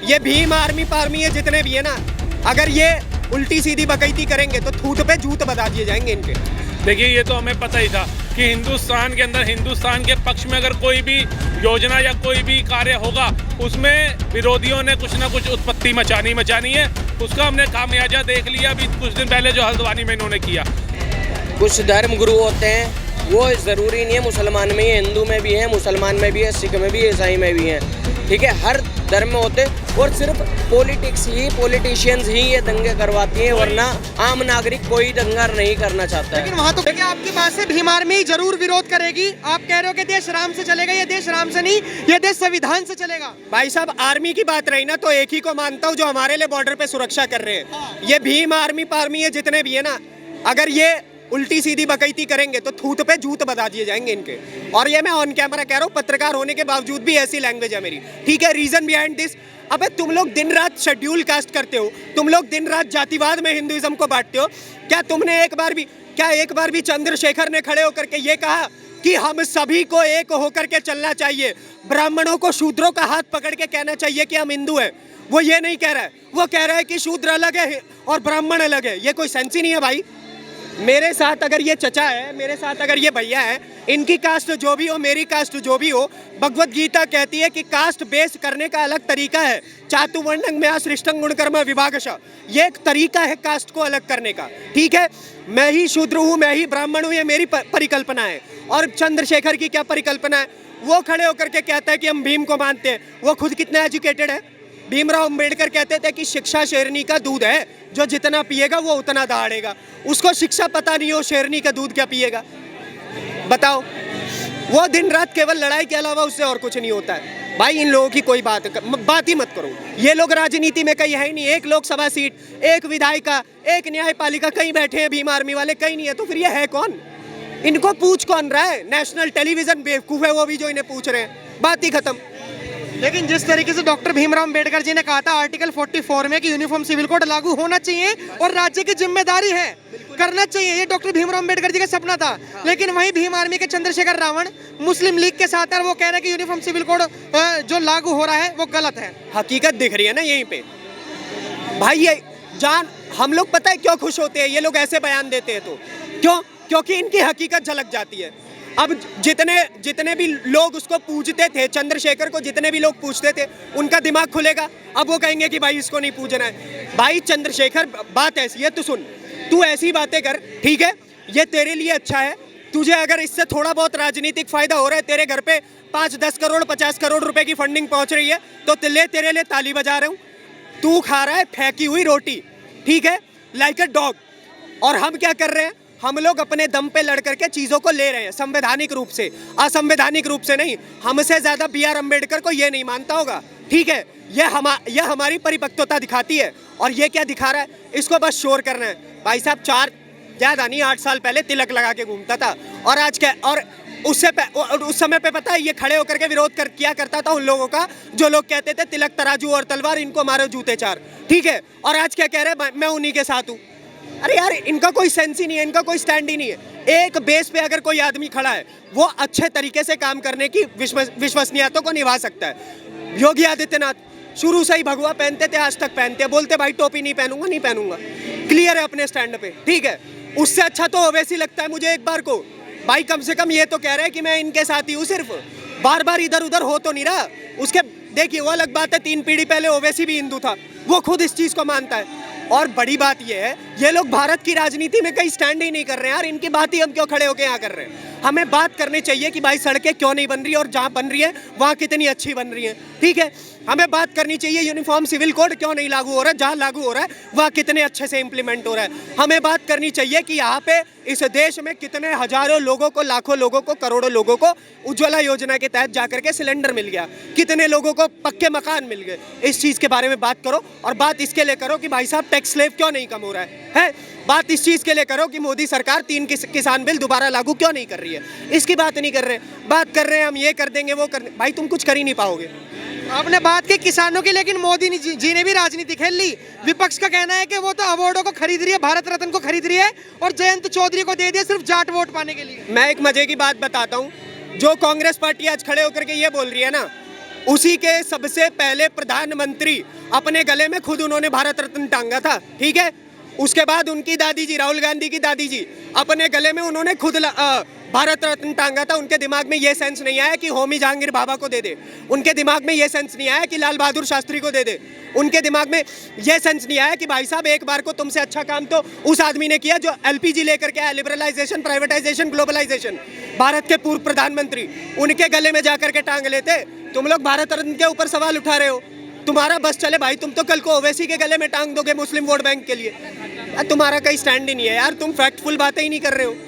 ये भीम आर्मी पार्मी है जितने भी है ना, अगर ये उल्टी सीधी बकैती करेंगे तो थूत पे जूत बता दिए जाएंगे इनके। देखिए ये तो हमें पता ही था कि हिंदुस्तान के अंदर हिंदुस्तान के पक्ष में अगर कोई भी योजना या कोई भी कार्य होगा उसमें विरोधियों ने कुछ ना कुछ उत्पत्ति मचानी है। उसका हमने खामियाजा देख लिया अभी कुछ दिन पहले जो हल्द्वानी में इन्होंने किया। कुछ धर्म गुरु होते हैं, वो ज़रूरी नहीं है मुसलमान में ही, हिंदू में भी है, मुसलमान में भी है, सिख में भी, ईसाई में भी है, ठीक है, हर धर्म में होते हैं। और सिर्फ पॉलिटिशियंस ही ये दंगे करवाती हैं, वरना आम नागरिक कोई दंगा नहीं करना चाहता है। लेकिन वहाँ तो देखिए आपकी बात से भीम आर्मी जरूर विरोध करेगी। आप कह रहे हो कि देश राम से चलेगा, ये देश राम से नहीं, ये देश संविधान से चलेगा। भाई साहब आर्मी की बात रही ना तो एक ही को मानता हूँ जो हमारे लिए बॉर्डर पे सुरक्षा कर रहे हैं। ये भीम आर्मी पार्मी है जितने भी है ना, अगर ये उल्टी सीधी बकैती करेंगे तो थूत पे जूत बता दिए जाएंगे इनके। और ये मैं ऑन कैमरा कह रहा हूँ, पत्रकार होने के बावजूद भी ऐसी लैंग्वेज है मेरी, ठीक है। रीजन बिहाइंड दिस, अबे तुम लोग दिन रात शेड्यूल कास्ट करते हो, तुम लोग दिन रात जातिवाद में हिंदुइज्म को बांटते हो। क्या तुमने एक बार भी चंद्रशेखर ने खड़े होकर के ये कहा कि हम सभी को एक होकर के चलना चाहिए, ब्राह्मणों को शूद्रों का हाथ पकड़ के कहना चाहिए कि हम हिंदू हैं? वो ये नहीं कह रहा है, वो कह रहा है कि शूद्र अलग है और ब्राह्मण अलग है। ये कोई सेंस ही नहीं है भाई। मेरे साथ अगर ये चचा है, मेरे साथ अगर ये भैया है, इनकी कास्ट जो भी हो, मेरी कास्ट जो भी हो, भगवत गीता कहती है कि कास्ट बेस करने का अलग तरीका है। चातुर्वर्ण्यं मया सृष्टं गुणकर्म विभागशः, ये एक तरीका है कास्ट को अलग करने का, ठीक है। मैं ही शूद्र हूँ, मैं ही ब्राह्मण हूँ, ये मेरी परिकल्पना है। और चंद्रशेखर की क्या परिकल्पना है? वो खड़े होकर के कहता है कि हम भीम को मानते हैं। वो खुद कितना एजुकेटेड है? भीमराव अंबेडकर कहते थे कि शिक्षा शेरनी का दूध है, जो जितना पिएगा वो उतना दहाड़ेगा। उसको शिक्षा पता नहीं हो, शेरनी का दूध क्या पिएगा? बताओ। वो दिन रात केवल लड़ाई के अलावा उससे और कुछ नहीं होता है। भाई इन लोगों की कोई बात ही मत करो। ये लोग राजनीति में कहीं है ही नहीं। एक लोकसभा सीट, एक विधायिका, एक न्यायपालिका, कहीं बैठे हैं भीम आर्मी वाले, कहीं नहीं है। तो फिर ये है कौन? इनको पूछ कौन रहा है? नेशनल टेलीविजन बेवकूफ है वो भी जो इन्हें पूछ रहे हैं। बात ही खत्म। लेकिन जिस तरीके से डॉक्टर भीमराव अंबेडकर जी ने कहा था आर्टिकल 44 में कि यूनिफॉर्म सिविल कोड लागू होना चाहिए और राज्य की जिम्मेदारी है, करना चाहिए, ये डॉक्टर भीमराव अंबेडकर जी का सपना था। लेकिन वहीं भीम आर्मी के चंद्रशेखर रावण मुस्लिम लीग के साथ है, वो कह रहे हैं कि यूनिफॉर्म सिविल कोड जो लागू हो रहा है वो गलत है। हकीकत दिख रही है ना यहीं पे भाई। ये जान हम लोग पता है क्यों खुश होते हैं ये लोग ऐसे बयान देते हैं? तो क्योंकि इनकी हकीकत झलक जाती है। अब जितने भी लोग उसको पूजते थे, चंद्रशेखर को जितने भी लोग पूछते थे, उनका दिमाग खुलेगा। अब वो कहेंगे कि भाई इसको नहीं पूजना है। भाई चंद्रशेखर, बात ऐसी है, तू सुन, तू ऐसी बातें कर, ठीक है, ये तेरे लिए अच्छा है। तुझे अगर इससे थोड़ा बहुत राजनीतिक फायदा हो रहा है, तेरे घर पे 5-10 करोड़ 50 करोड़ रुपए की फंडिंग पहुंच रही है, तो तेरे लिए ताली बजा रहा हूँ। तू खा रहा है फेंकी हुई रोटी, ठीक है, लाइक अ डॉग। और हम क्या कर रहे हैं? हम लोग अपने दम पे लड़ करके चीज़ों को ले रहे हैं संवैधानिक रूप से, असंवैधानिक रूप से नहीं। हमसे ज़्यादा BR अम्बेडकर को ये नहीं मानता होगा, ठीक है। ये हमारी परिपक्वता दिखाती है। और ये क्या दिखा रहा है? इसको बस शोर करना है। भाई साहब 8 साल पहले तिलक लगा के घूमता था, और आज क्या? और उस समय पे पता है ये खड़े होकर के विरोध किया करता था उन लोगों का जो लोग कहते थे तिलक तराजू और तलवार, इनको मारो जूते 4, ठीक है। और आज क्या कह रहे हैं? मैं उन्हीं के साथ हूँ। अरे यार इनका कोई सेंस ही नहीं है, इनका कोई स्टैंड ही नहीं है। एक बेस पे अगर कोई आदमी खड़ा है, वो अच्छे तरीके से काम करने की विश्वसनीयता को निभा सकता है। योगी आदित्यनाथ शुरू से ही भगवा पहनते थे, आज तक पहनते, बोलते भाई टोपी नहीं पहनूंगा, क्लियर है अपने स्टैंड पे, ठीक है। उससे अच्छा तो ओवैसी लगता है मुझे एक बार को। भाई कम से कम ये तो कह रहे हैं कि मैं इनके साथ ही हूँ, सिर्फ बार बार इधर उधर हो तो नहीं रहा। उसके देखिए वो अलग बात है, 3 पीढ़ी पहले ओवैसी भी हिंदू था, वो खुद इस चीज़ को मानता है। और बड़ी बात ये है, ये लोग भारत की राजनीति में कहीं स्टैंड ही नहीं कर रहे हैं यार। इनकी बात ही हम क्यों खड़े होकर यहाँ कर रहे हैं? हमें बात करनी चाहिए कि भाई सड़कें क्यों नहीं बन रही और जहाँ बन रही है वहाँ कितनी अच्छी बन रही है, ठीक है। हमें बात करनी चाहिए यूनिफॉर्म सिविल कोड क्यों नहीं लागू हो रहा है, जहाँ लागू हो रहा है वहाँ कितने अच्छे से इम्प्लीमेंट हो रहा है। हमें बात करनी चाहिए कि यहाँ पे इस देश में कितने हजारों लोगों को, लाखों लोगों को, करोड़ों लोगों को उज्ज्वला योजना के तहत जाकर के सिलेंडर मिल गया, कितने लोगों को पक्के मकान मिल गए। इस चीज़ के बारे में बात करो। और बात इसके लिए करो कि भाई साहब टैक्स स्लेब क्यों नहीं कम हो रहा है? बात इस चीज़ के लिए करो कि मोदी सरकार 3 किसान बिल दोबारा लागू क्यों नहीं कर रही है? इसकी बात नहीं कर रहे। बात कर रहे हैं हम ये कर देंगे वो कर, भाई तुम कुछ कर ही नहीं पाओगे। आपने बात की किसानों की, लेकिन मोदी जी ने भी राजनीति खेल ली। विपक्ष का कहना है कि वो तो अवार्डों को खरीद रही है, भारत रत्न को खरीद रही है और जयंत चौधरी को दे दिया सिर्फ जाट वोट पाने के लिए। मैं एक मजे की बात बताता हूँ, जो कांग्रेस पार्टी आज खड़े होकर के ये बोल रही है ना उसी के सबसे पहले प्रधानमंत्री अपने गले में खुद उन्होंने भारत रत्न टांगा था, ठीक है। उसके बाद उनकी दादी जी, राहुल गांधी की दादी जी, अपने गले में उन्होंने खुद भारत रत्न टांगा था। उनके दिमाग में ये सेंस नहीं आया कि होमी जहांगीर बाबा को दे दे, उनके दिमाग में ये सेंस नहीं आया कि लाल बहादुर शास्त्री को दे दे, उनके दिमाग में ये सेंस नहीं आया कि भाई साहब एक बार को तुमसे अच्छा काम तो उस आदमी ने किया जो एलपीजी लेकर के आया, लिबरलाइजेशन, प्राइवेटाइजेशन, ग्लोबलाइजेशन। भारत के पूर्व प्रधानमंत्री, उनके गले में जाकर के टांग लेते। तुम लोग भारत रत्न के ऊपर सवाल उठा रहे हो, तुम्हारा बस चले भाई, तुम तो कल को ओवैसी के गले में टांग दोगे मुस्लिम वोट बैंक के लिए। तुम्हारा कहीं स्टैंड ही नहीं है यार, तुम फैक्टफुल बातें ही नहीं कर रहे हो।